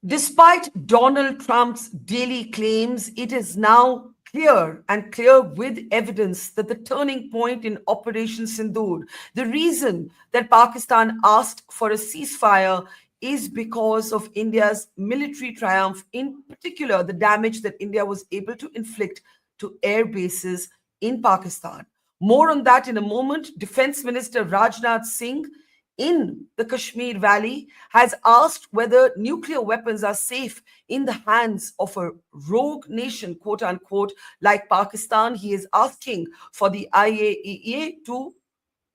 Despite Donald Trump's daily claims, it is now clear with evidence that the turning point in Operation Sindoor, the reason that Pakistan asked for a ceasefire, is because of India's military triumph, in particular, the damage that India was able to inflict to air bases in Pakistan. More on that in a moment. Defence Minister Rajnath Singh in the Kashmir Valley has asked whether nuclear weapons are safe in the hands of a rogue nation, quote unquote, like Pakistan. He is asking for the IAEA to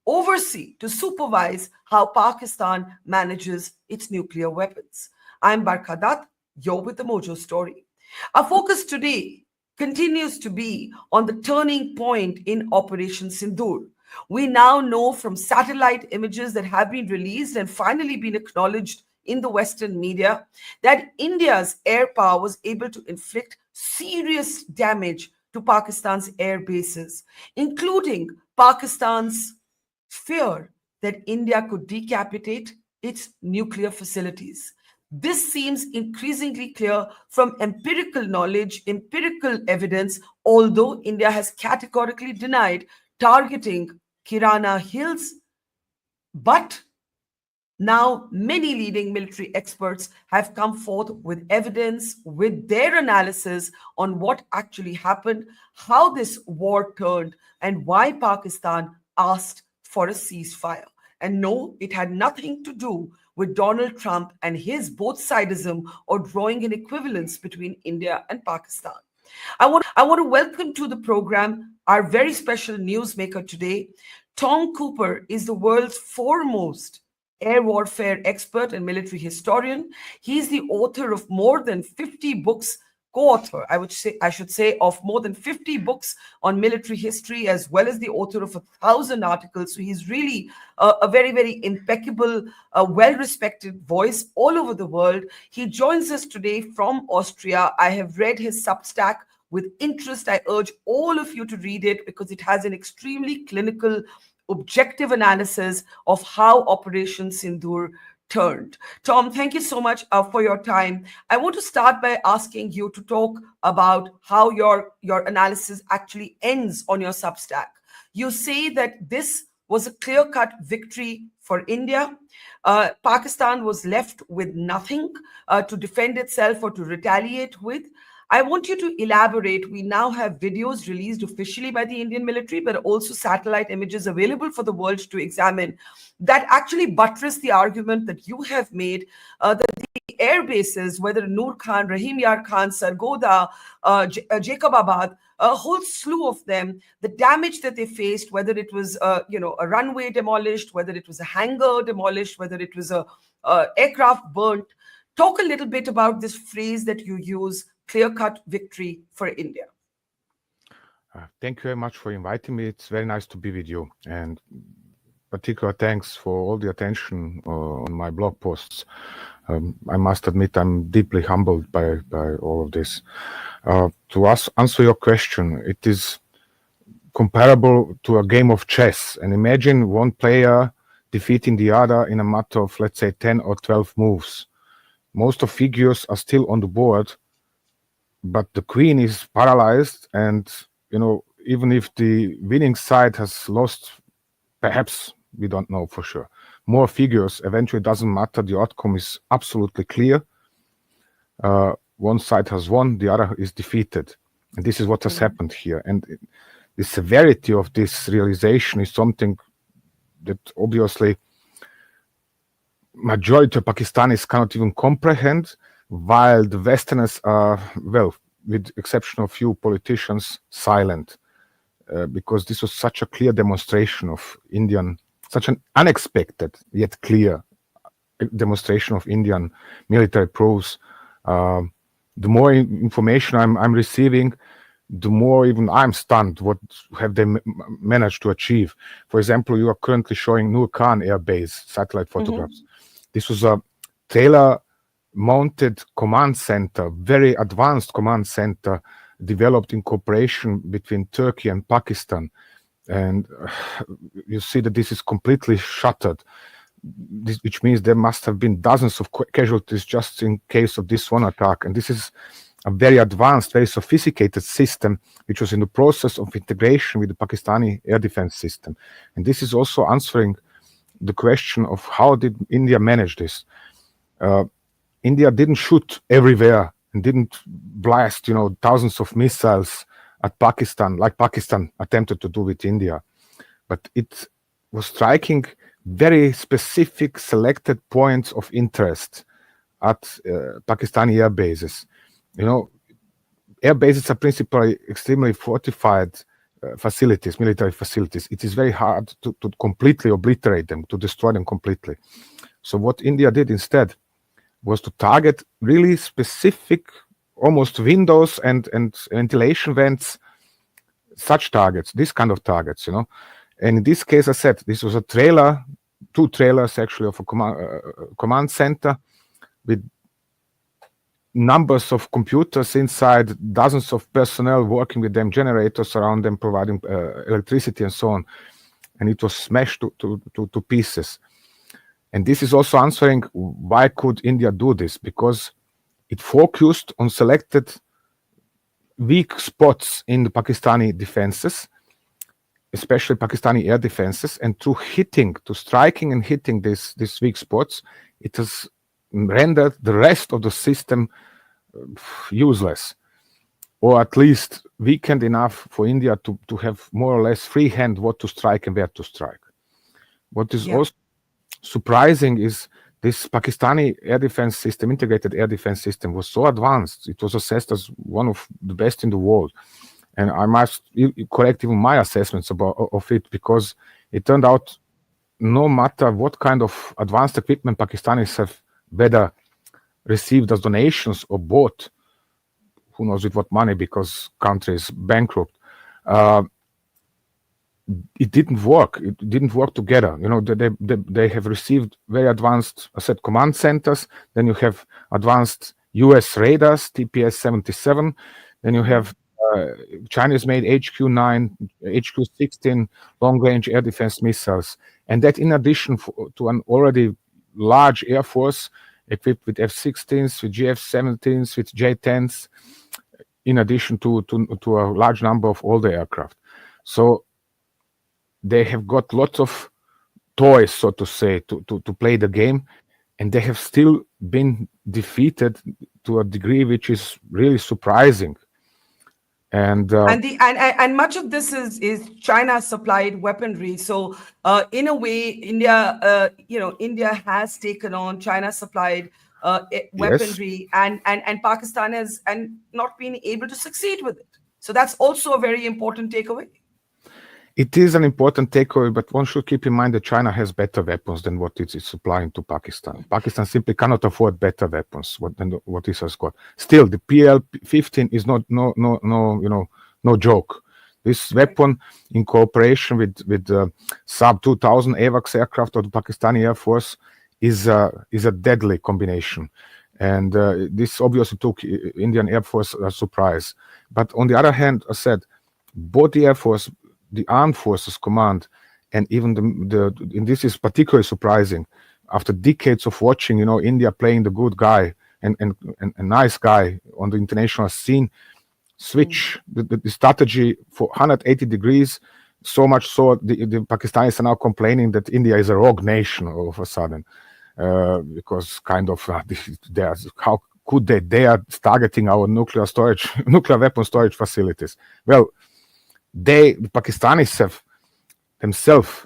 oversee, to supervise how Pakistan manages its nuclear weapons. I'm Barkha Dutt, you're with the Mojo Story. Our focus today continues to be on the turning point in Operation Sindoor. We now know from satellite images that have been released and finally been acknowledged in the Western media that India's air power was able to inflict serious damage to Pakistan's air bases, including Pakistan's fear that India could decapitate its nuclear facilities. This seems increasingly clear from empirical knowledge, empirical evidence, although India has categorically denied targeting Kirana Hills. But now many leading military experts have come forth with evidence, with their analysis on what actually happened, how this war turned, and why Pakistan asked for a ceasefire. And no, it had nothing to do with Donald Trump and his both-sidism or drawing an equivalence between India and Pakistan. I want to welcome to the program our very special newsmaker today. Tom Cooper is the world's foremost air warfare expert and military historian. He's the author of more than 50 books, co-author, I should say, of more than 50 books on military history, as well as the author of 1,000 articles. So he's really a very, very impeccable, well-respected voice all over the world. He joins us today from Austria. I have read his Substack with interest. I urge all of you to read it because it has an extremely clinical, objective analysis of how Operation Sindoor turned. Tom, thank you so much for your time. I want to start by asking you to talk about how your analysis actually ends on your Substack. You say that this was a clear-cut victory for India. Pakistan was left with nothing to defend itself or to retaliate with. I want you to elaborate. We now have videos released officially by the Indian military, but also satellite images available for the world to examine that actually buttress the argument that you have made that the air bases, whether Noor Khan, Rahim Yar Khan, Sargodha, Jacobabad, a whole slew of them, the damage that they faced, whether it was a runway demolished, whether it was a hangar demolished, whether it was a aircraft burnt. Talk a little bit about this phrase that you use, clear-cut victory for India. Thank you very much for inviting me. It's very nice to be with you. And particular thanks for all the attention on my blog posts. I must admit I'm deeply humbled by all of this. To answer your question, it is comparable to a game of chess. And imagine one player defeating the other in a matter of, let's say, 10 or 12 moves. Most of figures are still on the board, but the queen is paralyzed, and even if the winning side has lost, perhaps, we don't know for sure, more figures, eventually doesn't matter. The outcome is absolutely clear. One side has won, the other is defeated, and this is what has happened here. And the severity of this realization is something that obviously majority of Pakistanis cannot even comprehend, while the Westerners are, well, with exception of few politicians, silent, because this was such a clear demonstration of such an unexpected yet clear demonstration of Indian military prowess. The more information I'm receiving, the more even I'm stunned what have they managed to achieve. For example, you are currently showing Noor Khan Air Base satellite photographs. This was a trailer-mounted command center, very advanced command center, developed in cooperation between Turkey and Pakistan. And you see that this is completely shuttered. which means there must have been dozens of casualties just in case of this one attack. And this is a very advanced, very sophisticated system, which was in the process of integration with the Pakistani air defense system. And this is also answering the question of how did India manage this? India didn't shoot everywhere and didn't blast, thousands of missiles at Pakistan, like Pakistan attempted to do with India. But it was striking very specific selected points of interest at Pakistani air bases. Air bases are principally extremely fortified facilities, military facilities. It is very hard to completely obliterate them, to destroy them completely. So what India did instead was to target really specific, almost windows and ventilation vents, such targets, this kind of targets, And in this case, I said, this was a trailer, 2 trailers actually of a command center with numbers of computers inside, dozens of personnel working with them, generators around them, providing electricity and so on. And it was smashed to pieces. And this is also answering why could India do this? Because it focused on selected weak spots in the Pakistani defenses, especially Pakistani air defenses, and through striking and hitting these weak spots, it has rendered the rest of the system useless, or at least weakened enough for India to have more or less free hand what to strike and where to strike. What is also surprising is this Pakistani air defense system, integrated air defense system, was so advanced. It was assessed as one of the best in the world. And I must correct even my assessments of it, because it turned out no matter what kind of advanced equipment Pakistanis have whether received as donations or bought, who knows with what money, because country is bankrupt, it didn't work. It didn't work together. They have received very advanced, I said, command centers. Then you have advanced US radars, TPS-77. Then you have Chinese-made HQ-9, HQ-16 long-range air defense missiles. And that in addition to an already large air force equipped with F-16s, with GF-17s, with J-10s, in addition to a large number of older aircraft. So they have got lots of toys, so to say, to play the game, and they have still been defeated to a degree which is really surprising. And much of this is China supplied weaponry. So in a way, India has taken on China supplied weaponry, yes. and Pakistan has not been able to succeed with it. So that's also a very important takeaway. It is an important takeaway, but one should keep in mind that China has better weapons than what it is supplying to Pakistan. Pakistan simply cannot afford better weapons than what it has got. Still, the PL-15 is no joke. This weapon, in cooperation with Saab 2000 AWACS aircraft of the Pakistani Air Force, is a deadly combination. And this obviously took Indian Air Force a surprise. But on the other hand, I said, both the Air Force, the Armed Forces Command, and even and this is particularly surprising, after decades of watching, India playing the good guy and a nice guy on the international scene, switch the strategy for 180 degrees, so much so the Pakistanis are now complaining that India is a rogue nation all of a sudden, because kind of how could they are targeting our nuclear weapon storage facilities. Well, the Pakistanis have themselves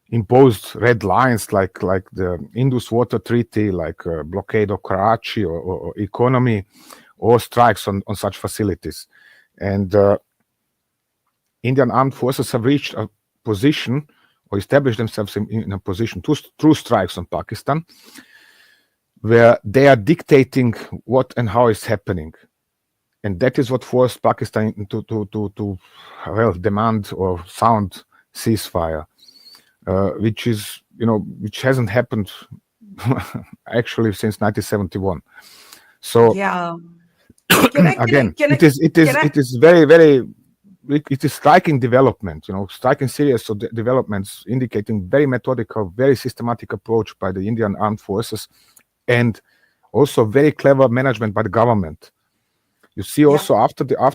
imposed red lines like the Indus Water Treaty, like blockade of Karachi or economy, or strikes on such facilities. And Indian armed forces have reached a position, or established themselves in a position through strikes on Pakistan, where they are dictating what and how is happening. And that is what forced Pakistan to demand or sound ceasefire, which hasn't happened actually since 1971. So yeah, again, it is very, very it is striking development, striking series of developments indicating very methodical, very systematic approach by the Indian armed forces, and also very clever management by the government. You see also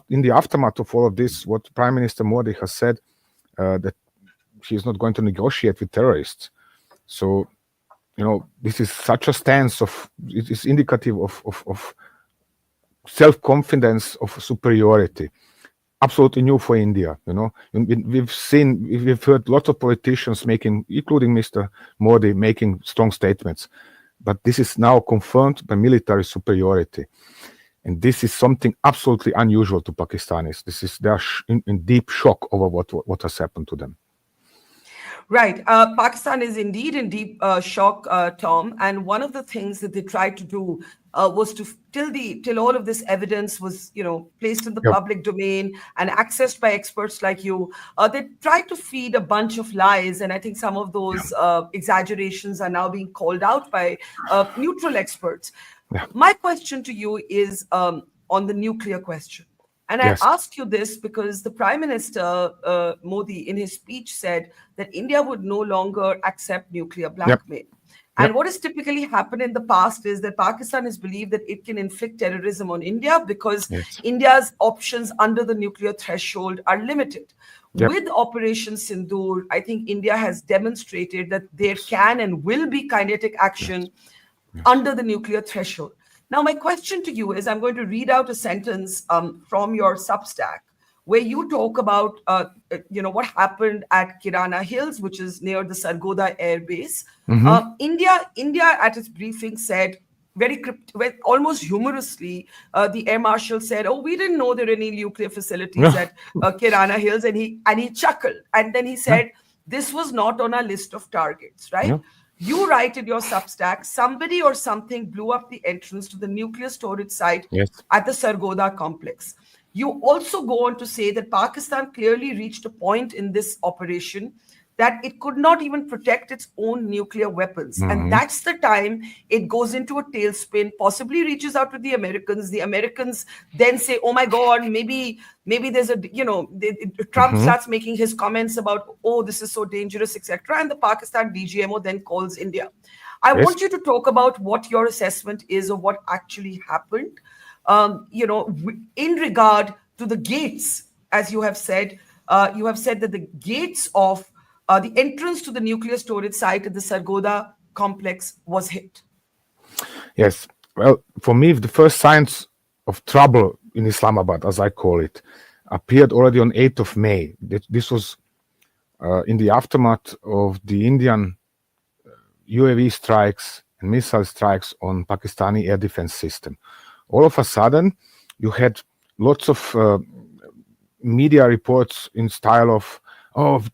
in the aftermath of all of this, what Prime Minister Modi has said, that he is not going to negotiate with terrorists. So, this is such a stance it is indicative of self-confidence, of superiority. Absolutely new for India. We've heard lots of politicians including Mr. Modi, making strong statements, but this is now confirmed by military superiority, and this is something absolutely unusual to Pakistanis. They are in deep shock over what has happened to them. Right. Pakistan is indeed in deep shock, Tom. And one of the things that they tried to do was to, till all of this evidence was, placed in the public domain and accessed by experts like you, they tried to feed a bunch of lies. And I think some of those exaggerations are now being called out by neutral experts. Yeah. My question to you is on the nuclear question. And I ask you this because the Prime Minister Modi, in his speech, said that India would no longer accept nuclear blackmail. And what has typically happened in the past is that Pakistan has believed that it can inflict terrorism on India because India's options under the nuclear threshold are limited. With Operation Sindoor, I think India has demonstrated that there can and will be kinetic action under the nuclear threshold. Now, my question to you is, I'm going to read out a sentence from your Substack where you talk about, what happened at Kirana Hills, which is near the Sargodha Air Base. India at its briefing said, almost humorously, the Air Marshal said, "Oh, we didn't know there were any nuclear facilities at Kirana Hills," and he chuckled, and then he said, "This was not on our list of targets," right? You write in your Substack, somebody or something blew up the entrance to the nuclear storage site at the Sargodha complex. You also go on to say that Pakistan clearly reached a point in this operation that it could not even protect its own nuclear weapons. And that's the time it goes into a tailspin, possibly reaches out to the Americans. The Americans then say, "Oh my God, maybe there's Trump starts making his comments about, oh, this is so dangerous, etc." And the Pakistan DGMO then calls India. I want you to talk about what your assessment is of what actually happened, in regard to the gates, as you have said. You have said that the gates of the entrance to the nuclear storage site at the Sargodha complex was hit. Yes. Well, for me, the first signs of trouble in Islamabad, as I call it, appeared already on 8th of May. This was in the aftermath of the Indian UAV strikes and missile strikes on Pakistani air defense system. All of a sudden, you had lots of media reports in style of,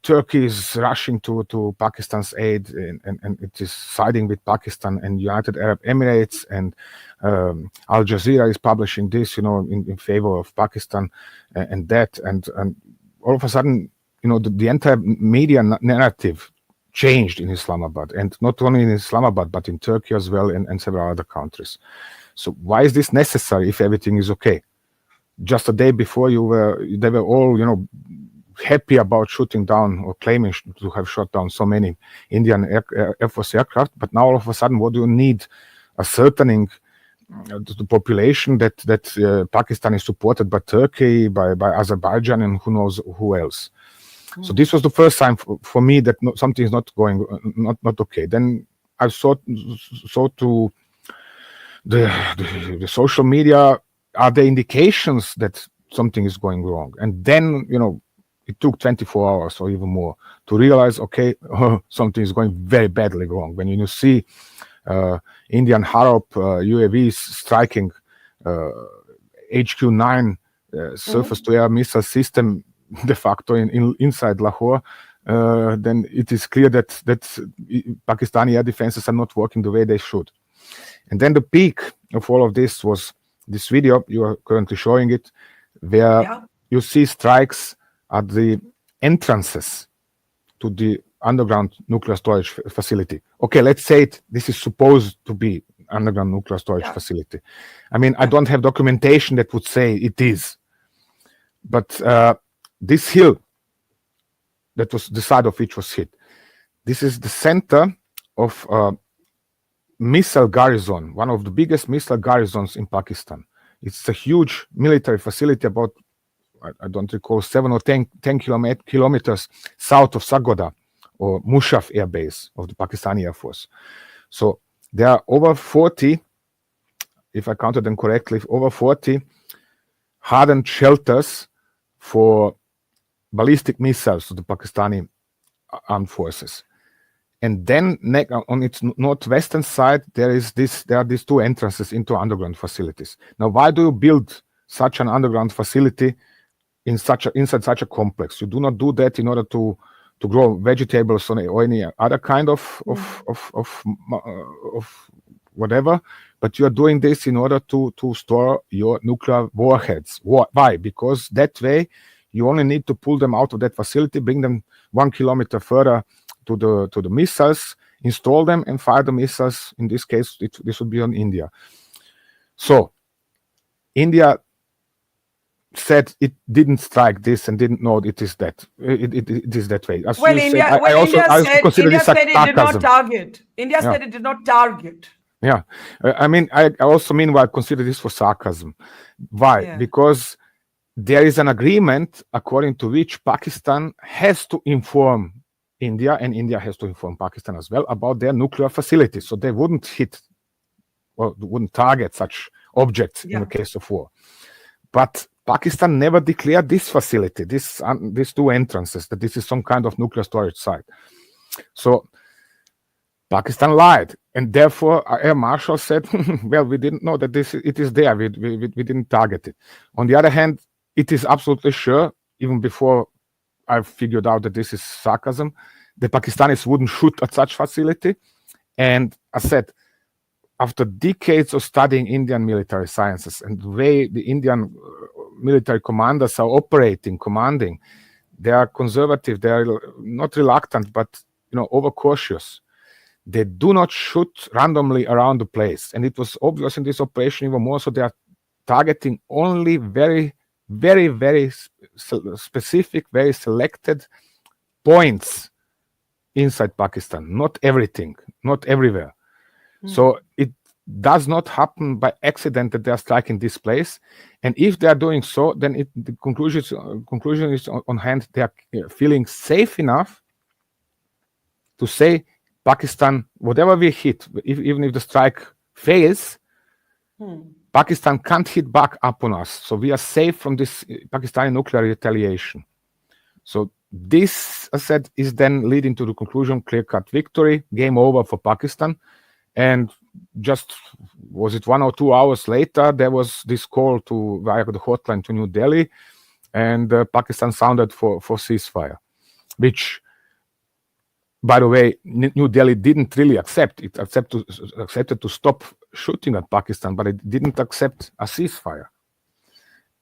Turkey is rushing to Pakistan's aid and it is siding with Pakistan and United Arab Emirates, and Al Jazeera is publishing this, in favor of Pakistan and that. And all of a sudden, the entire media narrative changed in Islamabad, and not only in Islamabad, but in Turkey as well and several other countries. So why is this necessary if everything is okay? Just a day before they were all, happy about shooting down or claiming to have shot down so many Indian Air Force aircraft. But now all of a sudden, what do you need? Ascertaining the population that Pakistan is supported by Turkey, by Azerbaijan, and who knows who else. So this was the first time for me that something is not okay. Then I saw to the social media, are there indications that something is going wrong? And then, it took 24 hours or even more to realize, okay, something is going very badly wrong. When you see Indian Harop UAVs striking HQ-9 surface-to-air missile system de facto inside Lahore, then it is clear that Pakistani air defenses are not working the way they should. And then the peak of all of this was this video, you are currently showing it, where you see strikes at the entrances to the underground nuclear storage facility. Okay, let's say this is supposed to be underground nuclear storage facility. I mean, I don't have documentation that would say it is. But this hill that was the side of which was hit. This is the center of missile garrison, one of the biggest missile garrisons in Pakistan. It's a huge military facility, about, I don't recall, 7 or 10 kilometers south of Sargodha, or Mushaf Air Base of the Pakistani Air Force. So there are over 40, if I counted them correctly, over 40 hardened shelters for ballistic missiles to the Pakistani armed forces. And then on its northwestern side, there are these two entrances into underground facilities. Now, why do you build such an underground facility inside such a complex? You do not do that in order to grow vegetables or any other kind of whatever, but you are doing this in order to store your nuclear warheads. Why? Because that way you only need to pull them out of that facility, bring them 1 kilometer further to the missiles, install them, and fire the missiles. In this case, this would be on India. So India said it didn't strike this and didn't know it is that it is that way. As Well, India said it did not target. India said it did not target. Yeah, I mean, I also meanwhile consider this for sarcasm. Why? Yeah. Because there is an agreement according to which Pakistan has to inform India, and India has to inform Pakistan as well about their nuclear facilities. So they wouldn't wouldn't target such objects in the case of war. But Pakistan never declared this facility, these two entrances, that this is some kind of nuclear storage site. So Pakistan lied, and therefore Air Marshal said, well, we didn't know that it is there, we didn't target it. On the other hand, it is absolutely sure, even before I figured out that this is sarcasm, the Pakistanis wouldn't shoot at such facility. And I said, after decades of studying Indian military sciences and the way the Indian military commanders are commanding, they are conservative, they are not reluctant, but overcautious. They do not shoot randomly around the place. And it was obvious in this operation even more, so they are targeting only very, very, very specific, very selected points inside Pakistan. Not everything, not everywhere. So it does not happen by accident that they are striking this place. And if they are doing so, then the conclusion is on hand. They are feeling safe enough to say, Pakistan, whatever we hit, even if the strike fails, Pakistan can't hit back upon us. So we are safe from this Pakistani nuclear retaliation. So this, I said, is then leading to the conclusion, clear-cut victory, game over for Pakistan. And just, was it 1 or 2 hours later, there was this call via the hotline to New Delhi, and Pakistan sounded for ceasefire, which, by the way, New Delhi didn't really accept. It accepted to stop shooting at Pakistan, but it didn't accept a ceasefire.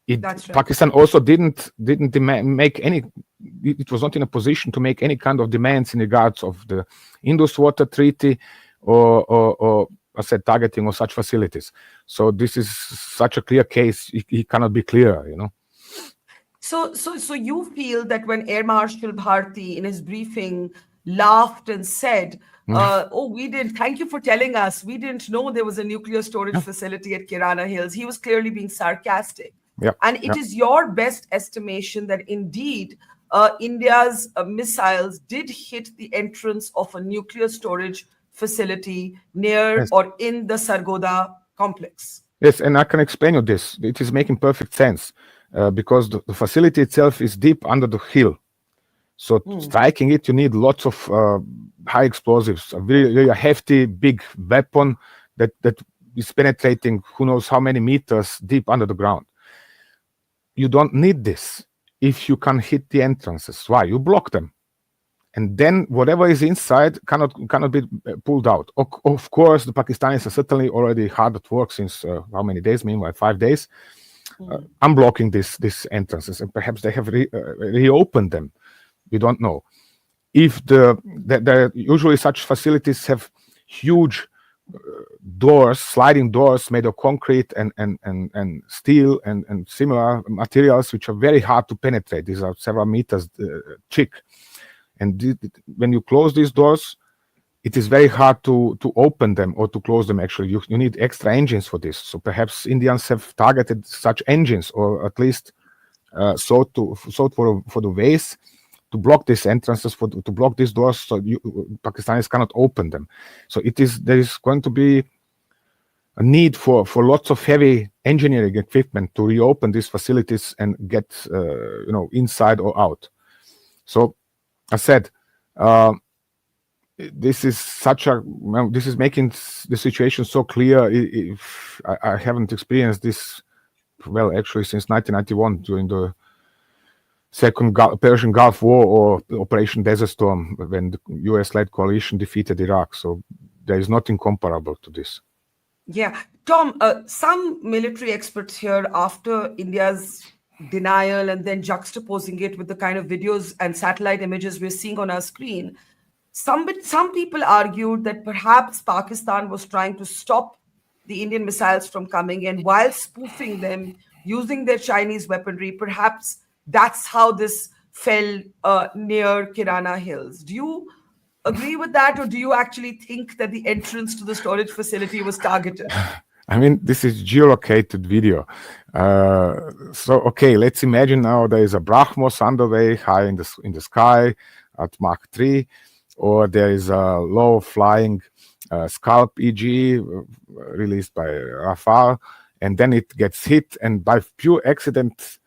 That's right. Pakistan also didn't make any. It was not in a position to make any kind of demands in regards of the Indus Water Treaty or I said targeting of such facilities. So this is such a clear case. It cannot be clearer, So you feel that when Air Marshal Bharti in his briefing laughed and said, thank you for telling us, we didn't know there was a nuclear storage facility at Kirana Hills. He was clearly being sarcastic. And it is your best estimation that indeed India's missiles did hit the entrance of a nuclear storage facility near or in the Sargodha complex. Yes, and I can explain you this. It is making perfect sense because the facility itself is deep under the hill. So striking it, you need lots of high explosives, a really hefty, big weapon that is penetrating who knows how many meters deep under the ground. You don't need this if you can hit the entrances. Why? You block them. And then whatever is inside cannot be pulled out. Of course, the Pakistanis are certainly already hard at work since how many days? Meanwhile, 5 days. Unblocking these entrances, and perhaps they have reopened them. We don't know. If usually such facilities have huge doors, sliding doors made of concrete and steel and similar materials, which are very hard to penetrate. These are several meters thick. And when you close these doors, it is very hard to open them or to close them. Actually, you need extra engines for this. So perhaps Indians have targeted such engines, or at least sought for the ways to block these entrances, to block these doors, so Pakistanis cannot open them. So there is going to be a need for lots of heavy engineering equipment to reopen these facilities and get inside or out. So I said, this is making the situation so clear. If I haven't experienced this, well, actually since 1991 during the Second Persian Gulf War or Operation Desert Storm, when the US-led coalition defeated Iraq. So there is nothing comparable to this. Yeah. Tom, some military experts here, after India's denial and then juxtaposing it with the kind of videos and satellite images we're seeing on our screen, some people argued that perhaps Pakistan was trying to stop the Indian missiles from coming in while spoofing them, using their Chinese weaponry. Perhaps that's how this fell near Kirana Hills. Do you agree with that, or do you actually think that the entrance to the storage facility was targeted? I mean, this is geolocated video. So, okay, let's imagine now there is a BrahMos underway high in the sky at Mach 3, or there is a low-flying Scalp EG released by Rafale, and then it gets hit, and by pure accident,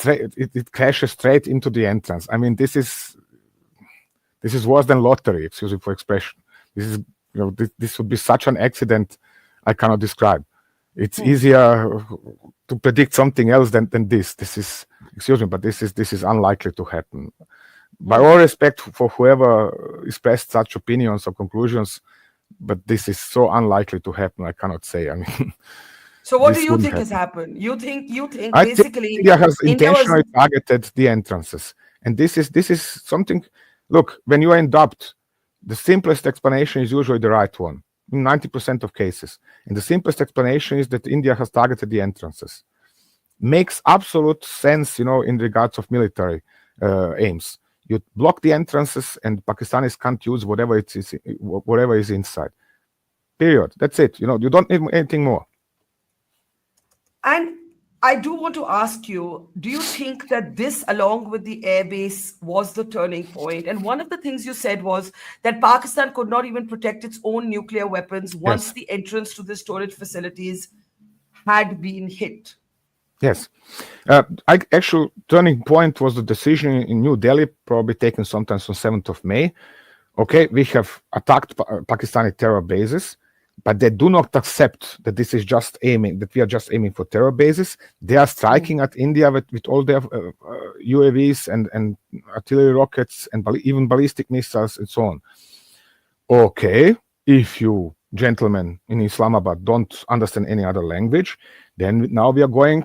it crashes straight into the entrance. I mean, this is worse than lottery, excuse me for expression. This would be such an accident I cannot describe. It's easier to predict something else than this. This is, excuse me, but this is unlikely to happen. By all respect for whoever expressed such opinions or conclusions, but this is so unlikely to happen, I cannot say. I mean, so what do you think has happened? You think basically India has intentionally targeted the entrances, and this is something. Look, when you are in doubt, the simplest explanation is usually the right one in 90% of cases, and the simplest explanation is that India has targeted the entrances. Makes absolute sense, in regards of military aims. You block the entrances, and Pakistanis can't use whatever is inside. Period. That's it. You don't need anything more. And I do want to ask you, do you think that this, along with the airbase, was the turning point? And one of the things you said was that Pakistan could not even protect its own nuclear weapons once the entrance to the storage facilities had been hit. Yes. Actual turning point was the decision in New Delhi, probably taken sometime on 7th of May. Okay, we have attacked Pakistani terror bases, but they do not accept that that we are just aiming for terror bases. They are striking at India with all their UAVs and artillery rockets and even ballistic missiles and so on. Okay, if you gentlemen in Islamabad don't understand any other language, then now we are going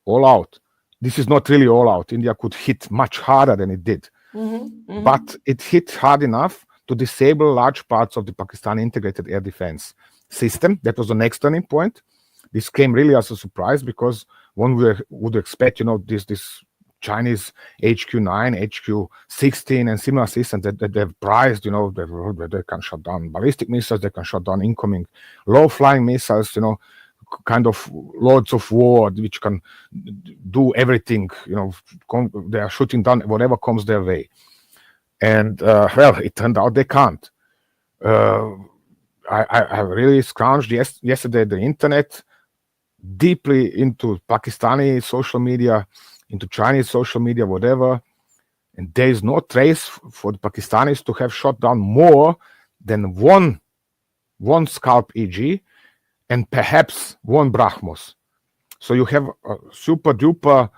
all out. This is not really all out. India could hit much harder than it did. But it hit hard enough to disable large parts of the Pakistani integrated air defense system. That was the next turning point. This came really as a surprise because one would expect, this Chinese HQ-9, HQ-16 and similar systems that they've prized, they can shut down ballistic missiles, they can shut down incoming low-flying missiles, kind of lords of war which can do everything, they are shooting down whatever comes their way. And it turned out they can't. I really scrounged yesterday the internet, deeply into Pakistani social media, into Chinese social media, whatever, and there is no trace for the Pakistanis to have shot down more than one Scalp EG and perhaps one BrahMos. So you have a super duper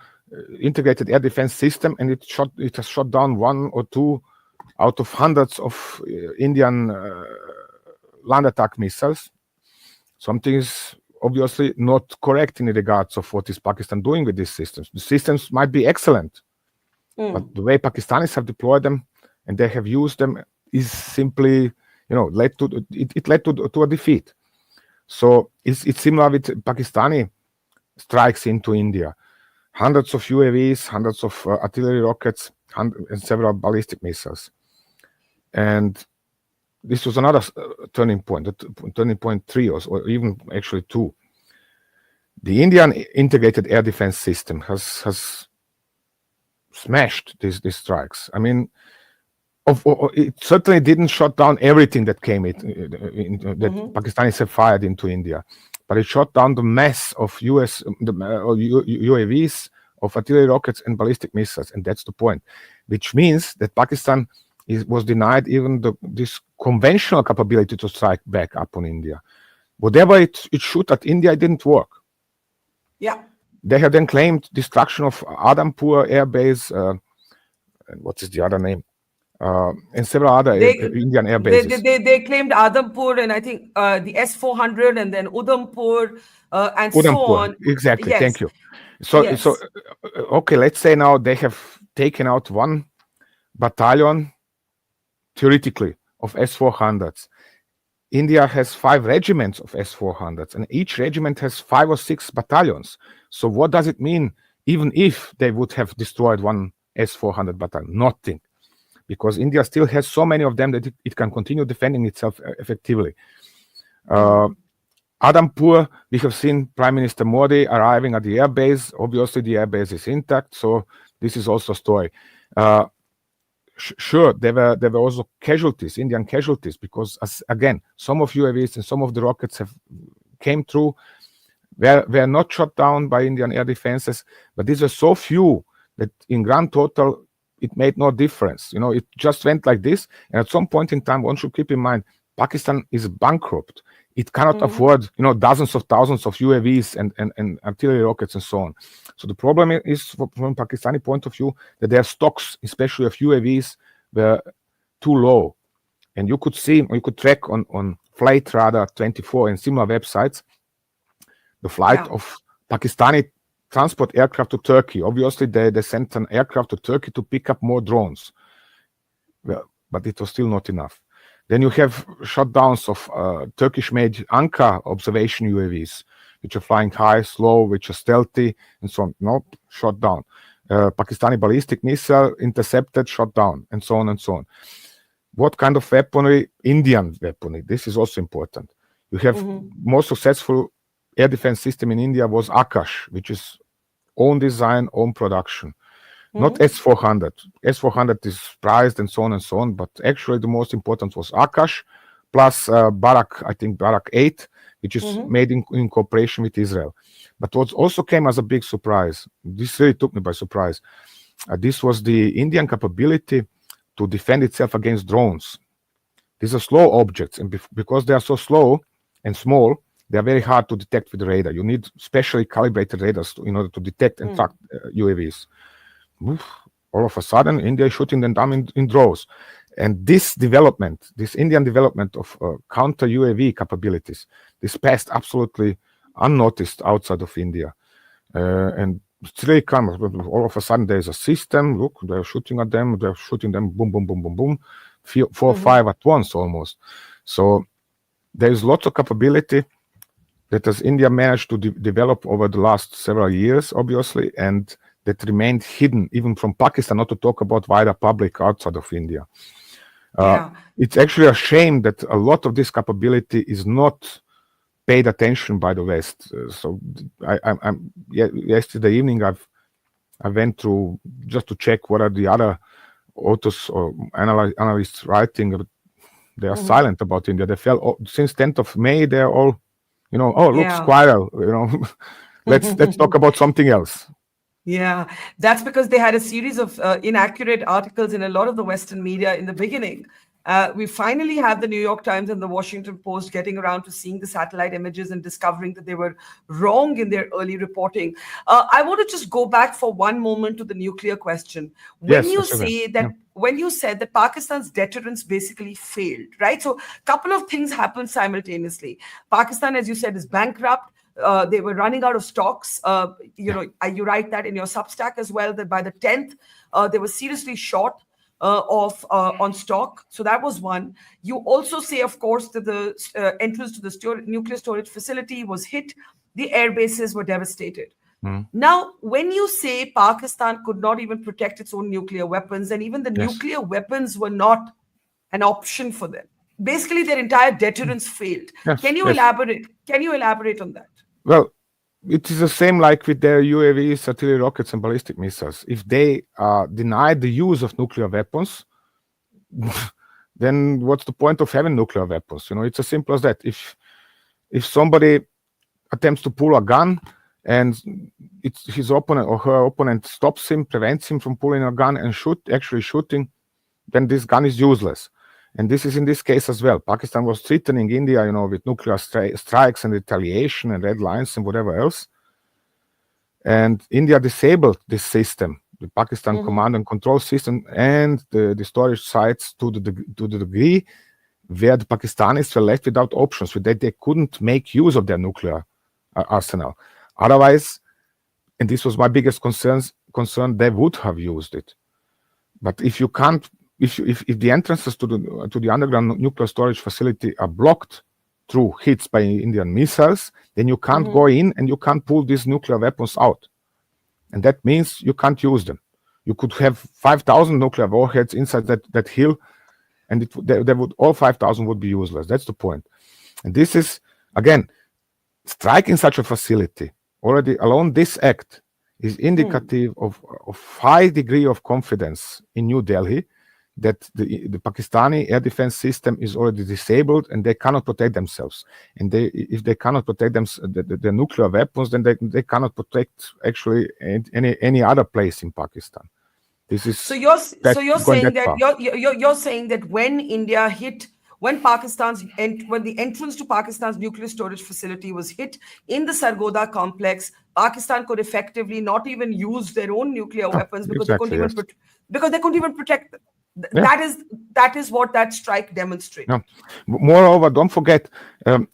integrated air defense system, and it has shot down one or two out of hundreds of Indian land attack missiles. Something is obviously not correct in regards of what is Pakistan doing with these systems. The systems might be excellent, but the way Pakistanis have deployed them and they have used them is simply, led to a defeat. So it's similar with Pakistani strikes into India. Hundreds of UAVs, hundreds of artillery rockets, and several ballistic missiles. And this was another turning point, turning point 3 or even actually 2. The Indian integrated air defense system has smashed these strikes. I mean, it certainly didn't shut down everything that came that Pakistanis have fired into India, but it shot down the mass of UAVs, of artillery rockets and ballistic missiles, and that's the point. Which means that Pakistan was denied even this conventional capability to strike back up on India. Whatever it shoot at India, it didn't work. Yeah. They have then claimed destruction of Adhampur air base, and what is the other name? And several other Indian air bases. They claimed Adhampur and I think the S-400 and then Udhampur and Udhampur, so on. Exactly, yes. Thank you. So okay, let's say now they have taken out 1 battalion, theoretically, of S-400s. India has 5 regiments of S-400s, and each regiment has 5 or 6 battalions. So what does it mean, even if they would have destroyed 1 S-400 battalion? Nothing. Because India still has so many of them that it can continue defending itself effectively. Adhampur, we have seen Prime Minister Modi arriving at the airbase. Obviously, the airbase is intact, so this is also a story. Sure, there were also casualties, Indian casualties, because again, some of UAVs and some of the rockets came through, were not shot down by Indian air defenses, but these were so few that in grand total, it made no difference. It just went like this. And at some point in time, one should keep in mind, Pakistan is bankrupt. It cannot afford, dozens of thousands of UAVs and artillery rockets and so on. So the problem is, from a Pakistani point of view, that their stocks, especially of UAVs, were too low. And you could track on Flight Radar 24 and similar websites the flight of Pakistani transport aircraft to Turkey. Obviously, they sent an aircraft to Turkey to pick up more drones. Well, but it was still not enough. Then you have shutdowns of Turkish-made Anka observation UAVs, which are flying high, slow, which are stealthy, and so on. Nope, shot down. Pakistani ballistic missile intercepted, shot down, and so on and so on. What kind of weaponry? Indian weaponry. This is also important. You have more successful air defense system in India was Akash, which is own design, own production. Not S-400. S-400 is prized and so on, but actually the most important was Akash, plus Barak 8, which is made in cooperation with Israel. But what also came as a big surprise, this really took me by surprise, this was the Indian capability to defend itself against drones. These are slow objects, and because they are so slow and small, they are very hard to detect with the radar. You need specially calibrated radars in order to detect and track UAVs. All of a sudden, India is shooting them down in droves. And this Indian development of counter UAV capabilities, this passed absolutely unnoticed outside of India. And still comes, all of a sudden there's a system, look, they're shooting at them, they're shooting them, boom, boom, boom, boom, boom, 4 or 5 at once almost. So there's lots of capability that has India managed to develop over the last several years, obviously, and that remained hidden even from Pakistan, not to talk about wider public outside of India. It's actually a shame that a lot of this capability is not paid attention by the West. So yesterday evening, I went through just to check what are the other authors or analysts writing. They are silent about India. They felt since 10th of May, they're all, look, squirrel, let's talk about something else. Yeah, that's because they had a series of inaccurate articles in a lot of the Western media in the beginning. We finally have the New York Times and the Washington Post getting around to seeing the satellite images and discovering that they were wrong in their early reporting. I want to just go back for one moment to the nuclear question. When you said that Pakistan's deterrence basically failed, right? So a couple of things happened simultaneously. Pakistan, as you said, is bankrupt. They were running out of stocks. You write that in your Substack as well, that by the 10th, they were seriously short. on stock. So that was one. You also say, of course, that the entrance to the nuclear storage facility was hit. The air bases were devastated. Now, when you say Pakistan could not even protect its own nuclear weapons, and even the nuclear weapons were not an option for them, basically their entire deterrence failed. Can you elaborate? Can you elaborate on that? Well, it is the same like with their UAVs, artillery rockets, and ballistic missiles. If they deny the use of nuclear weapons, then what's the point of having nuclear weapons? It's as simple as that. If somebody attempts to pull a gun and his opponent or her opponent stops him, prevents him from pulling a gun and actually shooting, then this gun is useless. And this is in this case as well. Pakistan was threatening India, with nuclear strikes and retaliation and red lines and whatever else. And India disabled this system, the Pakistan command and control system, and the storage sites to the degree where the Pakistanis were left without options, that they couldn't make use of their nuclear arsenal. Otherwise, and this was my biggest concern, they would have used it. But if you can't, if the entrances to the underground nuclear storage facility are blocked through hits by Indian missiles, then you can't go in and you can't pull these nuclear weapons out. And that means you can't use them. You could have 5,000 nuclear warheads inside that hill, and all 5,000 would be useless. That's the point. And this is, again, striking such a facility. Already alone this act is indicative of high degree of confidence in New Delhi that the Pakistani air defense system is already disabled and they cannot protect themselves. And if they cannot protect their nuclear weapons, then they cannot protect actually any other place in Pakistan. This is you're saying that when the entrance to Pakistan's nuclear storage facility was hit in the Sargodha complex, Pakistan could effectively not even use their own nuclear weapons because they couldn't even protect them. That is what that strike demonstrates. No. Moreover, don't forget,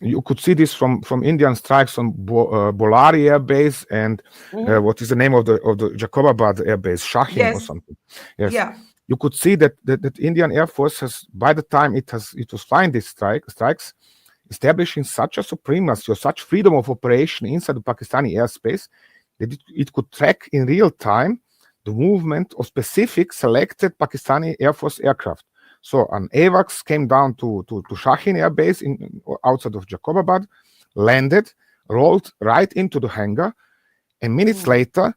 you could see this from Indian strikes on Bolari Air Base and what is the name of the Jacobabad Air Base, Shahin or something. Yes. Yeah. You could see that Indian Air Force has, by the time it was flying these strikes, establishing such a supremacy or such freedom of operation inside the Pakistani airspace that it could track in real time the movement of specific selected Pakistani Air Force aircraft. So an AWACS came down to Shahin Air Base outside of Jacobabad, landed, rolled right into the hangar, and minutes later,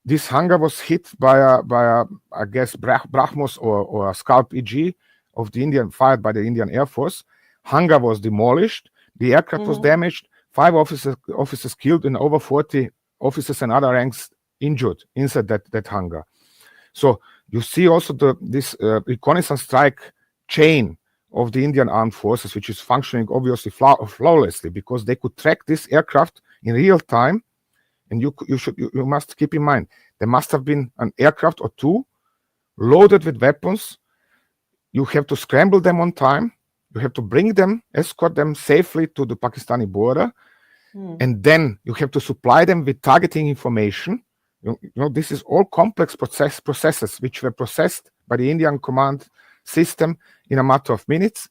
this hangar was hit by a I guess Brahmos or a Scalp EG fired by the Indian Air Force. Hangar was demolished, the aircraft was damaged, 5 officers killed, and over 40 officers and other ranks injured inside that hangar. So you see also this reconnaissance strike chain of the Indian Armed Forces, which is functioning obviously flawlessly because they could track this aircraft in real time. And you must keep in mind, there must have been an aircraft or two loaded with weapons. You have to scramble them on time. You have to bring them, escort them safely to the Pakistani border. And then you have to supply them with targeting information. This is all complex processes which were processed by the Indian command system in a matter of minutes.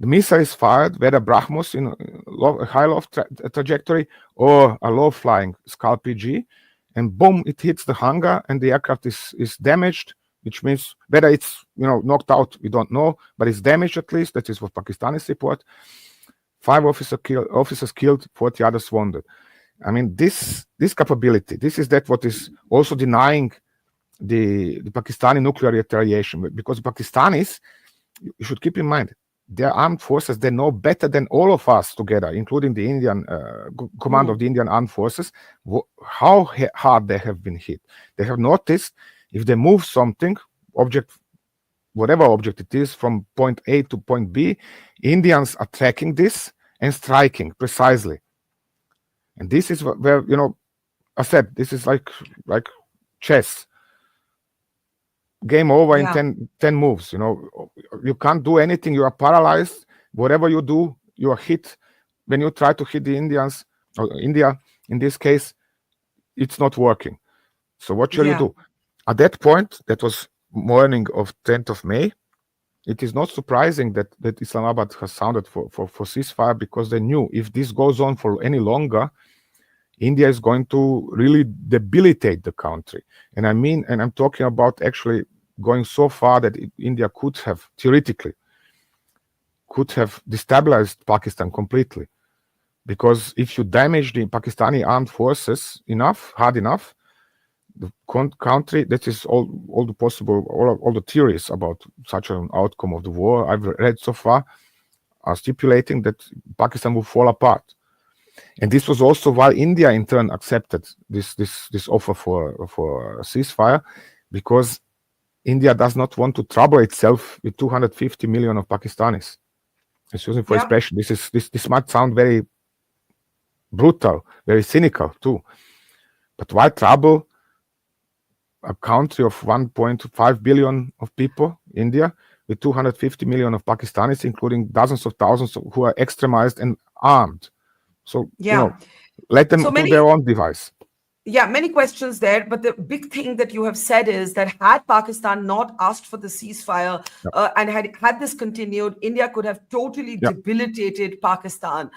The missile is fired, whether Brahmos in a high loft trajectory or a low flying Scalp PG, and boom, it hits the hangar and the aircraft is damaged, which means whether it's knocked out, we don't know, but it's damaged at least. That is what Pakistani's report. 5 officers killed, 40 others wounded. I mean, this capability, this is what is also denying the Pakistani nuclear retaliation, because Pakistanis, you should keep in mind, their armed forces, they know better than all of us together, including the Indian command of the Indian armed forces, how hard they have been hit. They have noticed if they move something, whatever object it is, from point A to point B, Indians are tracking this and striking precisely. And this is where, I said, this is like chess. Game over in 10 moves. You can't do anything. You are paralyzed. Whatever you do, you are hit. When you try to hit the Indians, or India, in this case, it's not working. So what shall you do? At that point, that was morning of 10th of May, it is not surprising that Islamabad has sounded for ceasefire, because they knew if this goes on for any longer, India is going to really debilitate the country. And I'm talking about actually going so far that India could have, theoretically, destabilized Pakistan completely. Because if you damage the Pakistani armed forces hard enough, the country, that is all the theories about such an outcome of the war I've read so far are stipulating that Pakistan will fall apart. And this was also why India in turn accepted this offer for a ceasefire, because India does not want to trouble itself with 250 million of Pakistanis. Excuse me for expression. This might sound very brutal, very cynical too. But why trouble a country of 1.5 billion of people, India, with 250 million of Pakistanis, including dozens of thousands who are extremized and armed? So, let them do their own device. Yeah, many questions there. But the big thing that you have said is that had Pakistan not asked for the ceasefire and had this continued, India could have totally debilitated Pakistan,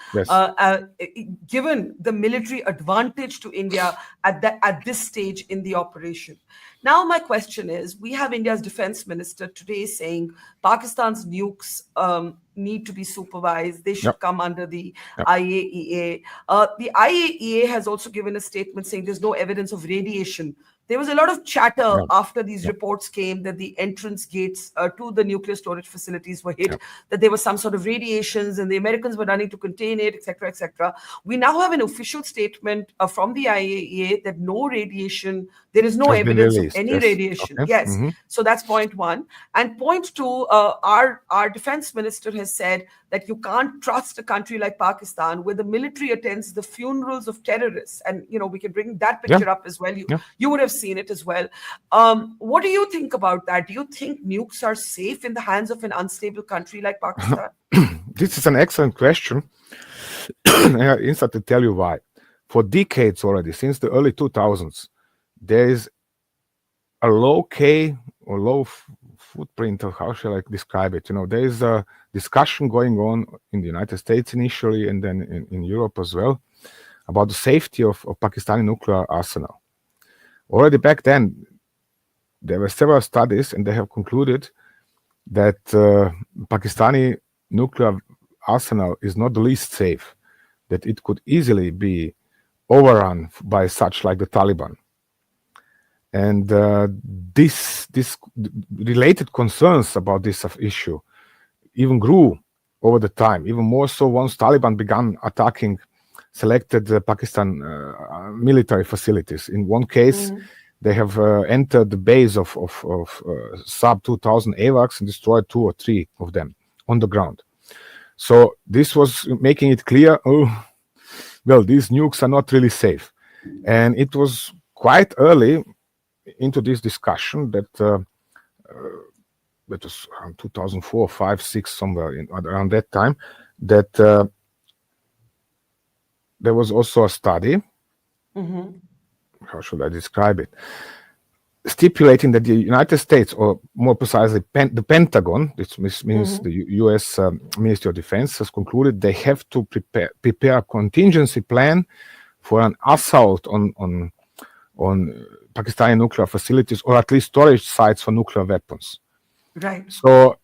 given the military advantage to India at this stage in the operation. Now, my question is, we have India's defense minister today saying Pakistan's nukes need to be supervised. They should come under the IAEA. The IAEA has also given a statement saying there's no evidence of radiation. There was a lot of chatter after these reports came that the entrance gates to the nuclear storage facilities were hit, that there was some sort of radiations and the Americans were running to contain it, etc., etc. We now have an official statement from the IAEA that no radiation, there is no evidence of any radiation. So that's point one. And point two, our defense minister has said that you can't trust a country like Pakistan where the military attends the funerals of terrorists. And, we can bring that picture up as well. You would have seen it as well. What do you think about that? Do you think nukes are safe in the hands of an unstable country like Pakistan? This is an excellent question. I instantly tell you why. For decades already, since the early 2000s, there is a low K or low footprint, or how shall I describe it? There is a discussion going on in the United States initially, and then in Europe as well, about the safety of Pakistani nuclear arsenal. Already back then, there were several studies, and they have concluded that Pakistani nuclear arsenal is not the least safe, that it could easily be overrun by such like the Taliban. And this related concerns about this issue even grew over the time, even more so once Taliban began attacking selected Pakistan military facilities. In one case, they have entered the base of sub 2000 AWACS and destroyed 2 or 3 of them on the ground. So this was making it clear, these nukes are not really safe. And it was quite early into this discussion that was around 2004, 5, 6, somewhere around that time, that there was also a study, how should I describe it, stipulating that the United States, or more precisely the Pentagon, which means the US Ministry of Defense, has concluded they have to prepare a contingency plan for an assault on Pakistani nuclear facilities, or at least storage sites for nuclear weapons. Right. So,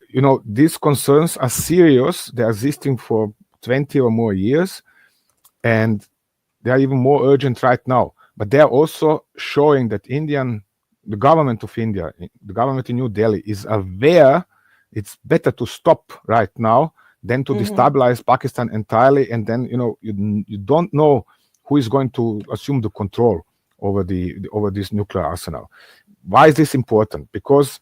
these concerns are serious. They're existing for 20 or more years, and they are even more urgent right now. But they are also showing that the government of India, the government in New Delhi, is aware it's better to stop right now than to destabilize Pakistan entirely, and then you don't know who is going to assume the control over this nuclear arsenal. Why is this important? Because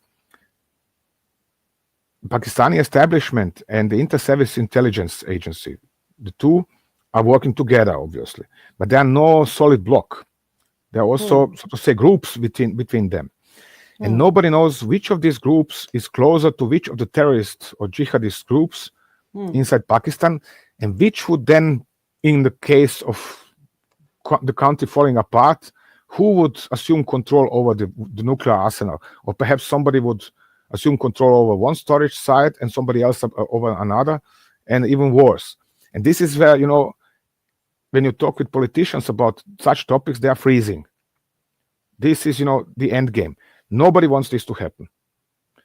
Pakistani establishment and the Inter-Service Intelligence Agency, the two are working together, obviously, but there are no solid bloc. There are also, so to say, groups between them. And nobody knows which of these groups is closer to which of the terrorist or jihadist groups inside Pakistan, and which would then, in the case of the country falling apart, who would assume control over the nuclear arsenal? Or perhaps somebody would assume control over one storage site and somebody else over another, and even worse. And this is where, when you talk with politicians about such topics, they are freezing. This is, the end game. Nobody wants this to happen.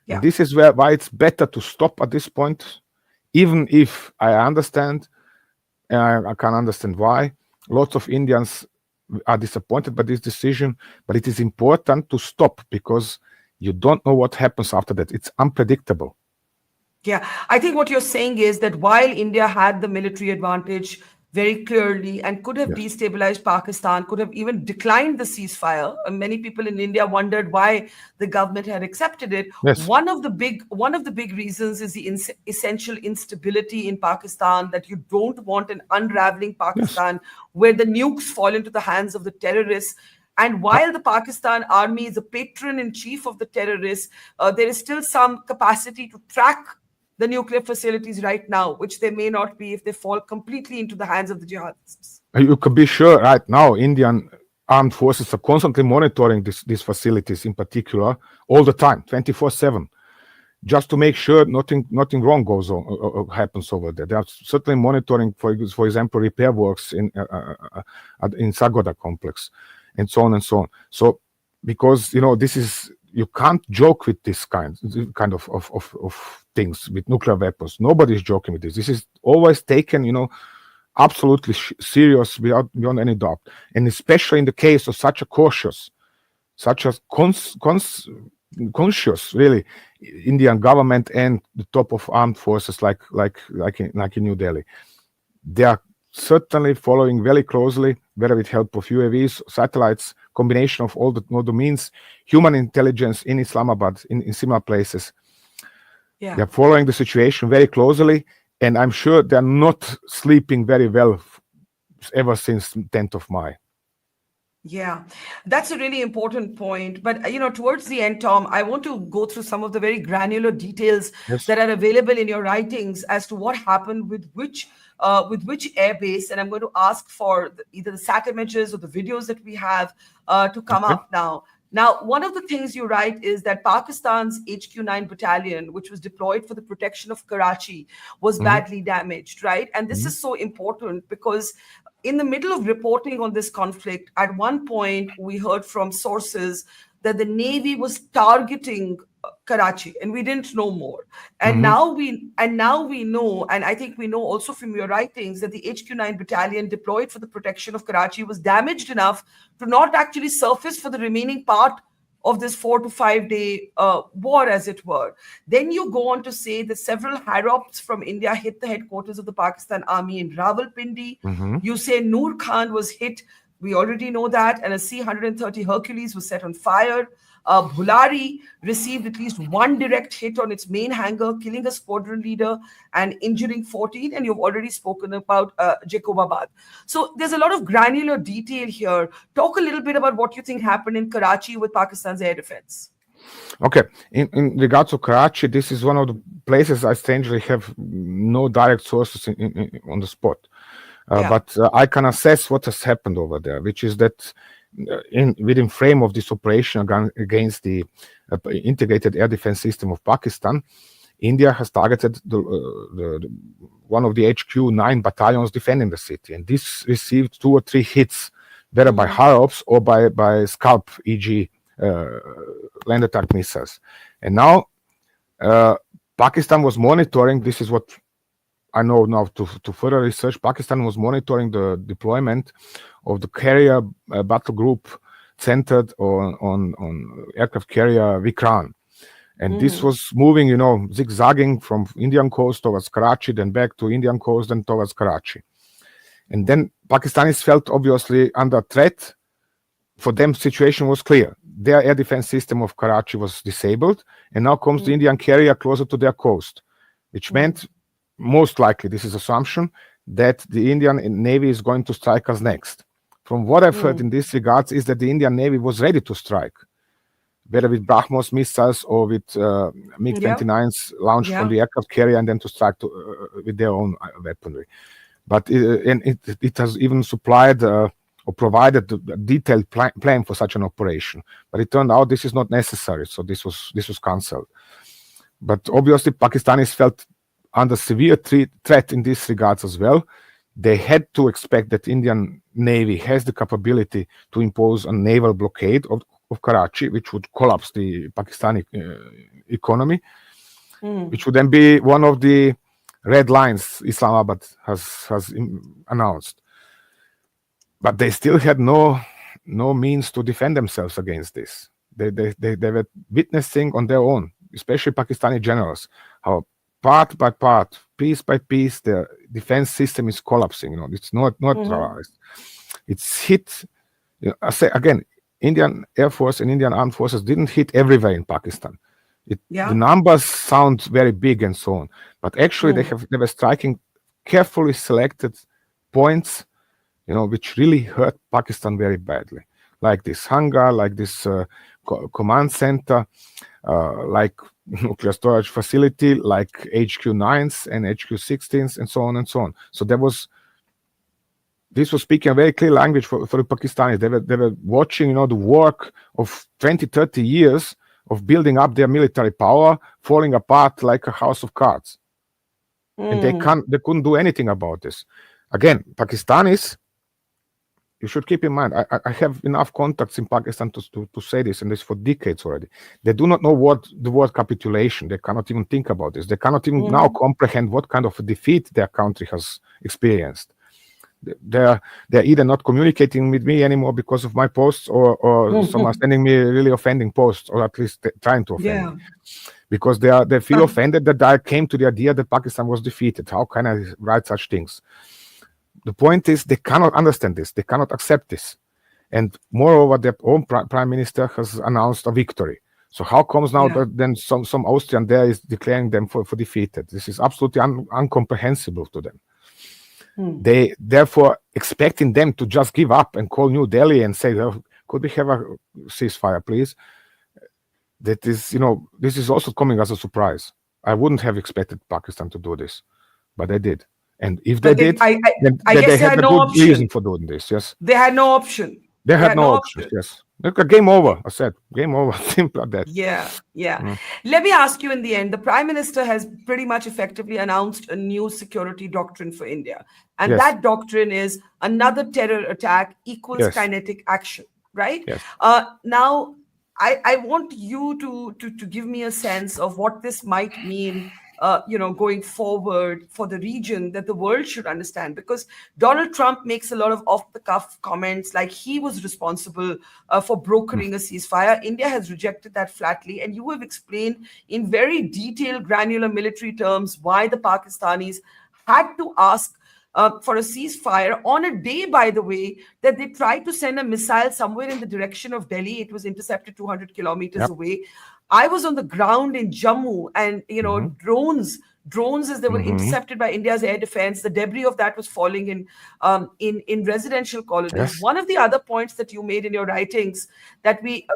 Yeah. And this is why it's better to stop at this point, even if I understand, and I can understand why. Lots of Indians are disappointed by this decision, but it is important to stop because you don't know what happens after that. It's unpredictable. Yeah, I think what you're saying is that while India had the military advantage very clearly and could have destabilized Pakistan, could have even declined the ceasefire, and many people in India wondered why the government had accepted it. Yes. One of the big reasons is the essential instability in Pakistan, that you don't want an unraveling Pakistan where the nukes fall into the hands of the terrorists. And while the Pakistan army is a patron-in-chief of the terrorists, there is still some capacity to track the nuclear facilities right now, which they may not be if they fall completely into the hands of the jihadists. You could be sure right now Indian armed forces are constantly monitoring these facilities in particular all the time, 24/7, just to make sure nothing wrong goes on or happens over there. They are certainly monitoring, for example, repair works in Sargodha complex, and so on and so on. So, because this is, you can't joke with this kind of things with nuclear weapons. Nobody's joking with this. This is always taken, absolutely serious beyond any doubt. And especially in the case of such a conscious, really, Indian government and the top of armed forces like in New Delhi, they are certainly following very closely, whether with help of UAVs, satellites, combination of all the means, human intelligence in Islamabad, in similar places. Yeah. They're following the situation very closely, and I'm sure they're not sleeping very well ever since 10th of May. Yeah, that's a really important point. But, towards the end, Tom, I want to go through some of the very granular details that are available in your writings as to what happened with which airbase. And I'm going to ask for either the sat images or the videos that we have to come up now. Now, one of the things you write is that Pakistan's HQ-9 battalion, which was deployed for the protection of Karachi, was badly damaged, right? And this is so important because in the middle of reporting on this conflict, at one point, we heard from sources that the Navy was targeting Karachi, and we didn't know more. And now we know, and I think we know also from your writings, that the HQ-9 battalion deployed for the protection of Karachi was damaged enough to not actually surface for the remaining part of this 4 to 5 day war, as it were. Then you go on to say that several Harrops from India hit the headquarters of the Pakistan army in Rawalpindi. You say Noor Khan was hit. We already know that. And a C-130 Hercules was set on fire. Bulari received at least one direct hit on its main hangar, killing a squadron leader and injuring 14. And you've already spoken about Jacobabad. So there's a lot of granular detail here. Talk a little bit about what you think happened in Karachi with Pakistan's air defense. Okay. In regards to Karachi, this is one of the places I strangely have no direct sources on the spot. But I can assess what has happened over there, which is that within frame of this operation against the integrated air defense system of Pakistan, India has targeted one of the HQ-9 battalions defending the city, and this received 2 or 3 hits, whether by Harrops or by Scalp, e.g. Land attack missiles. And now Pakistan was monitoring, this is what I know now to further research, Pakistan was monitoring the deployment of the carrier battle group centered on aircraft carrier Vikran. And this was moving, zigzagging from Indian coast towards Karachi, then back to Indian coast, then towards Karachi. And then Pakistanis felt obviously under threat. For them, situation was clear. Their air defense system of Karachi was disabled, and now comes the Indian carrier closer to their coast, which meant, most likely, this is assumption, that the Indian Navy is going to strike us next. From what I've heard in this regards is that the Indian Navy was ready to strike, whether with BrahMos missiles or with MiG-29s launched from the aircraft carrier and then to strike with their own weaponry. But it has even supplied or provided a detailed plan for such an operation. But it turned out this is not necessary, so this was cancelled. But obviously, Pakistanis felt under severe threat in this regards as well. They had to expect that Indian Navy has the capability to impose a naval blockade of Karachi, which would collapse the Pakistani economy, which would then be one of the red lines Islamabad has announced. But they still had no means to defend themselves against this. They were witnessing on their own, especially Pakistani generals, how part by part, piece by piece, the defense system is collapsing. It's not neutralized. It's hit. I say again, Indian Air Force and Indian Armed Forces didn't hit everywhere in Pakistan. The numbers sound very big and so on, but actually they were striking carefully selected points, which really hurt Pakistan very badly, like this hangar, like this command center, like nuclear storage facility, like HQ9s and HQ16s, and so on and so on. So this was speaking a very clear language for the Pakistanis. They were watching, the work of 20, 30 years of building up their military power falling apart like a house of cards. And they couldn't do anything about this. Again, Pakistanis, you should keep in mind, I have enough contacts in Pakistan to say this, and this for decades already. They do not know what the word capitulation. They cannot even think about this. They cannot even now comprehend what kind of a defeat their country has experienced. They're either not communicating with me anymore because of my posts, or some are sending me really offending posts, or at least trying to offend me. Because they feel offended that I came to the idea that Pakistan was defeated. How can I write such things? The point is, they cannot understand this. They cannot accept this. And moreover, their own prime minister has announced a victory. So how comes now that then some Austrian there is declaring them for defeated? This is absolutely incomprehensible to them. They therefore expecting them to just give up and call New Delhi and say, could we have a ceasefire, please? That is, this is also coming as a surprise. I wouldn't have expected Pakistan to do this, but they did. And if they did, I they guess had a good reason for doing this. Yes, they had no option. They had no option. Yes, look, game over. I said game over. Simple as that. Yeah. Let me ask you in the end. The Prime Minister has pretty much effectively announced a new security doctrine for India, and that doctrine is another terror attack equals kinetic action. Right? Yes. Now, I want you to give me a sense of what this might mean. Going forward for the region, that the world should understand, because Donald Trump makes a lot of off-the-cuff comments like he was responsible for brokering a ceasefire. India has rejected that flatly, and you have explained in very detailed, granular military terms why the Pakistanis had to ask for a ceasefire on a day, by the way, that they tried to send a missile somewhere in the direction of Delhi. It was intercepted 200 kilometers away. I was on the ground in Jammu, and drones as they were intercepted by India's air defense. The debris of that was falling in residential colonies. Yes. One of the other points that you made in your writings that we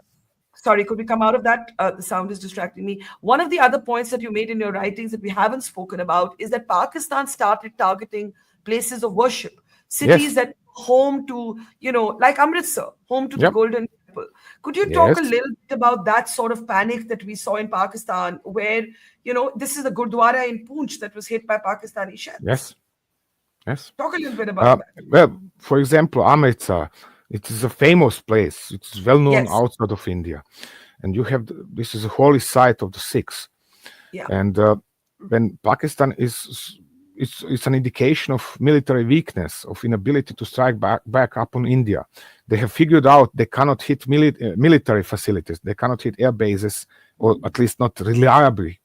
sorry, could we come out of that? The sound is distracting me. One of the other points that you made in your writings that we haven't spoken about is that Pakistan started targeting places of worship, cities that home to, like Amritsar, home to the Golden Temple. Could you talk a little bit about that sort of panic that we saw in Pakistan, where, this is the Gurdwara in Poonch that was hit by Pakistani shells? Yes. Talk a little bit about that. Well, for example, Amritsar, it is a famous place. It's well known outside of India. And this is a holy site of the Sikhs. Yeah. And when Pakistan it's an indication of military weakness, of inability to strike back up on India. They have figured out they cannot hit military facilities. They cannot hit air bases, or at least not reliably,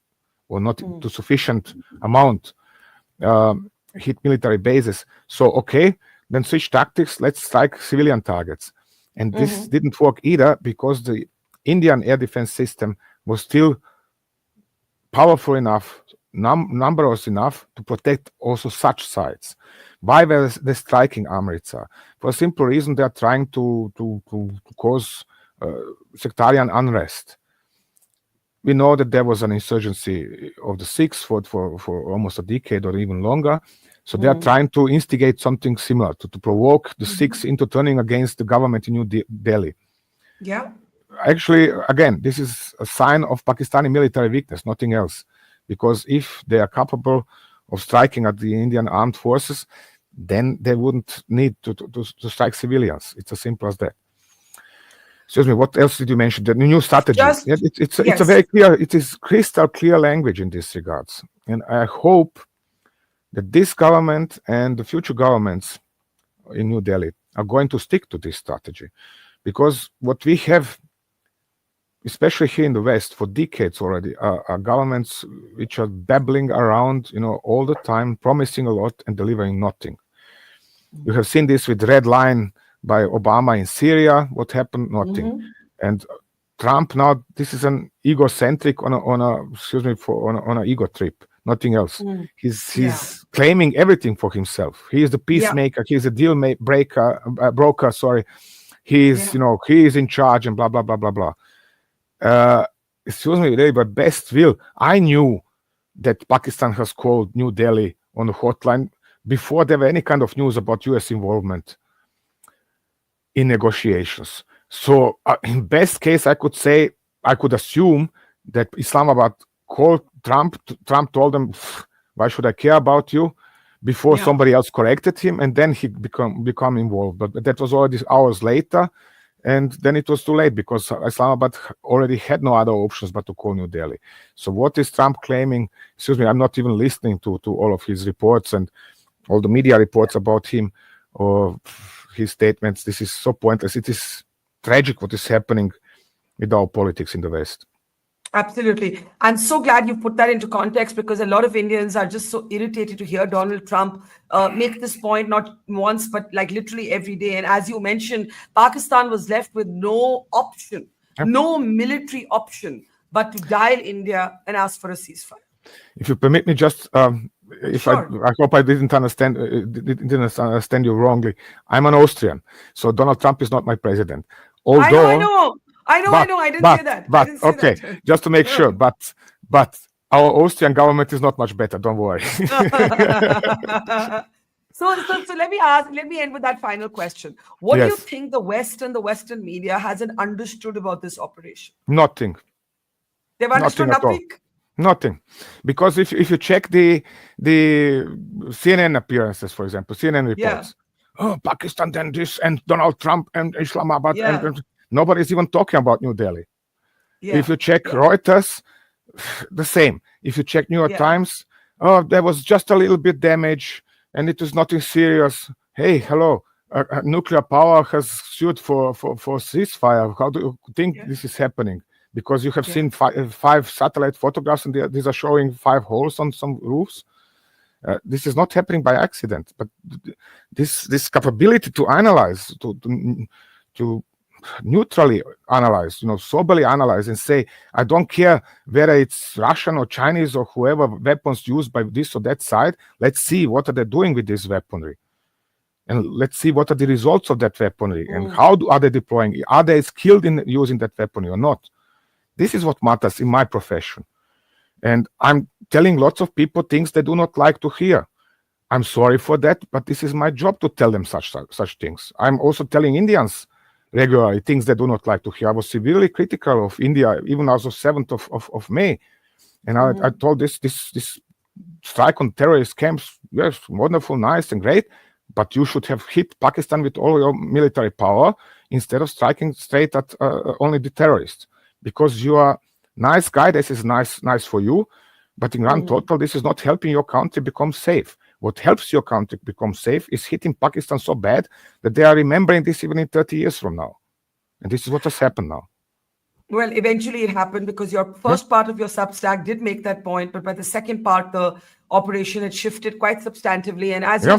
or not to sufficient amount hit military bases. So, then switch tactics. Let's strike civilian targets. And this didn't work either, because the Indian air defense system was still powerful enough, numerous enough to protect also such sites. Why were they striking Amritsar? For a simple reason: they are trying to cause sectarian unrest. We know that there was an insurgency of the Sikhs for almost a decade or even longer. So they are trying to instigate something similar, to provoke the Sikhs into turning against the government in New Delhi. Yeah. Actually, again, this is a sign of Pakistani military weakness, nothing else. Because if they are capable of striking at the Indian armed forces, then they wouldn't need to strike civilians. It's as simple as that. Excuse me, what else did you mention? The new strategy. It's a very clear, it is crystal clear language in this regards. And I hope that this government and the future governments in New Delhi are going to stick to this strategy. Because what we have, especially here in the West, for decades already, are governments which are babbling around, all the time, promising a lot and delivering nothing. You have seen this with Red Line by Obama in Syria. What happened? Nothing. And Trump now, this is an egocentric on an ego trip. Nothing else. He's claiming everything for himself. He is the peacemaker. He is a deal broker. Sorry. He is, he is in charge and blah blah blah blah blah. Excuse me, really, but best will. I knew that Pakistan has called New Delhi on the hotline before there were any kind of news about US involvement in negotiations. So in best case, I could assume that Islamabad called Trump. Trump told them, why should I care about you? Before somebody else corrected him, and then he become involved. But that was already hours later, and then it was too late because Islamabad already had no other options but to call New Delhi. So what is Trump claiming? Excuse me, I'm not even listening to all of his reports and all the media reports about him or his statements. This is so pointless. It is tragic what is happening with our politics in the West. Absolutely. I'm so glad you put that into context because a lot of Indians are just so irritated to hear Donald Trump make this point, not once, but like literally every day. And as you mentioned, Pakistan was left with no option, no military option, but to dial India and ask for a ceasefire. If you permit me, just Sure. I hope I didn't understand you wrongly. I'm an Austrian, so Donald Trump is not my president. Although I know. I didn't say that. Okay, just to make sure. But our Austrian government is not much better. Don't worry. So let me end with that final question. What do you think the West and the Western media hasn't understood about this operation? Nothing. They've understood nothing? Nothing. Because if you check the CNN appearances, for example, CNN reports, Pakistan done this and Donald Trump and Islamabad and nobody's even talking about New Delhi. If you check Reuters, the same. If you check New York Times, there was just a little bit damage and it was nothing serious. Hey, hello, nuclear power has sued for ceasefire. How do you think this is happening? Because you have seen five satellite photographs and these are showing 5 holes on some roofs. This is not happening by accident, but this capability to analyze, to neutrally analyze, soberly analyze and say, I don't care whether it's Russian or Chinese or whoever weapons used by this or that side. Let's see what are they doing with this weaponry. And let's see what are the results of that weaponry and how are they deploying it. Are they skilled in using that weaponry or not? This is what matters in my profession. And I'm telling lots of people things they do not like to hear. I'm sorry for that, but this is my job to tell them such things. I'm also telling Indians regularly things they do not like to hear. I was severely critical of India, even as of 7th of May. And I told this strike on terrorist camps, yes, wonderful, nice and great, but you should have hit Pakistan with all your military power instead of striking straight at only the terrorists. Because you are nice guy, this is nice for you, but in grand total, this is not helping your country become safe. What helps your country become safe is hitting Pakistan so bad that they are remembering this even in 30 years from now. And this is what has happened now. Well, eventually it happened because your first part of your Substack did make that point, but by the second part, the operation had shifted quite substantively. And as you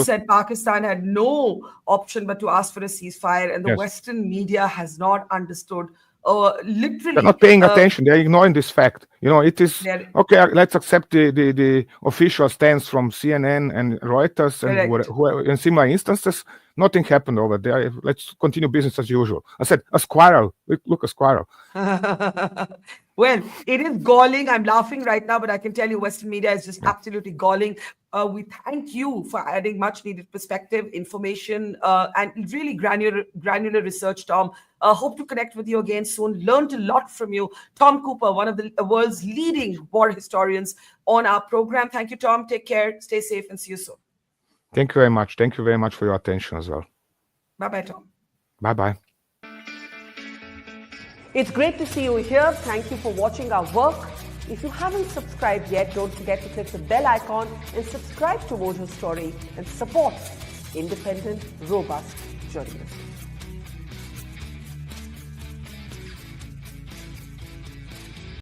said, Pakistan had no option but to ask for a ceasefire, and the Western media has not understood. Literally, they're not paying attention. They're ignoring this fact. It is okay. Let's accept the official stance from CNN and Reuters and in similar instances. Nothing happened over there. Let's continue business as usual. I said a squirrel. Look, a squirrel. Well, it is galling. I'm laughing right now, but I can tell you Western media is just absolutely galling. We thank you for adding much needed perspective, information, and really granular research, Tom. Hope to connect with you again soon. Learned a lot from you. Tom Cooper, one of the world's leading war historians on our program. Thank you, Tom. Take care. Stay safe and see you soon. Thank you very much. Thank you very much for your attention as well. Bye-bye, Tom. Bye-bye. It's great to see you here. Thank you for watching our work. If you haven't subscribed yet, don't forget to click the bell icon and subscribe to Mojo Story and support independent, robust journalism.